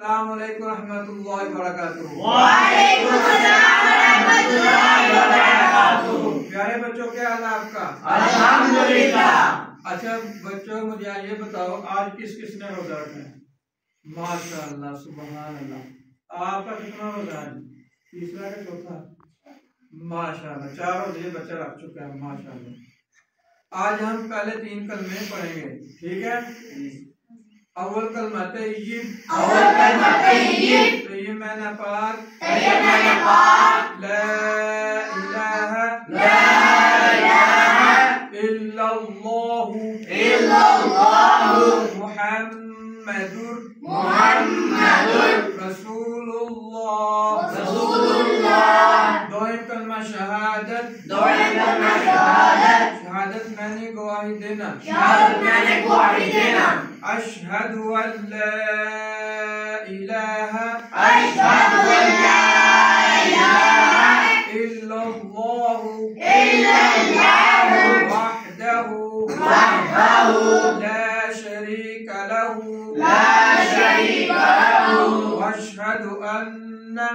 अस्सलाम वालेकुम रहमतुल्लाहि व बरकातुहू। वालेकुम अस्सलाम व रहमतुल्लाहि व बरकातुहू। प्यारे बच्चों, क्या हाल है आपका? अल्हम्दुलिल्लाह। अच्छा बच्चों, मुझे ये बताओ आज किस किस ने रोजा रखा है? माशाअल्लाह, सुभान अल्लाह। आपका कितना रोजा है? तीसरा का चौथा? माशाअल्लाह, 4 रोजे बच्चा रख चुका है। माशाअल्लाह। आज हम पहले 3 कलमे पढ़ेंगे, ठीक है? अव्वल कलमा तय्यिब, तय्यिब मैंने पाक, ला इलाहा इल्लल्लाहु मुहम्मदुर रसूलुल्लाह। दोयम कलमा शहादत, शहादत मैंने गवाही देना, अशहदु अल्ला इलाहा इल्लल्लाहु वहदहु ला शरीका लहु वअशहदु अन्ना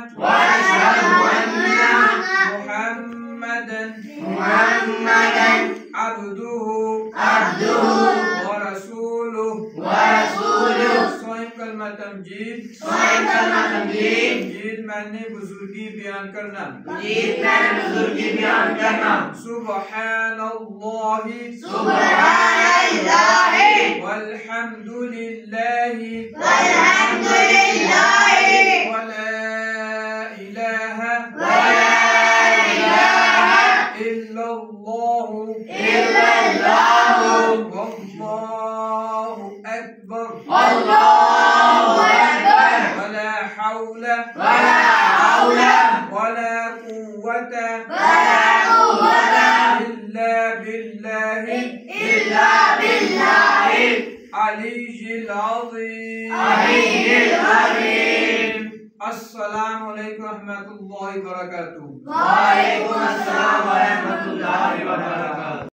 मुहम्मदन अब्दुहु व रसूलुहु। सोइम कलमा तमजीद, तमजीद मैंने बुजुर्गी बयान करना, सुब्हानल्लाहि वल्हम्दुलिल्लाहि वला इलाहा इल्लल्लाहु वल्लाहु अकबर वला हौला वला कुव्वता इल्ला बिल्लाहि अलिय्यिल अज़ीम। अस्सलामु अलैकुम रहमतुल्लाहि व बरकातुहू।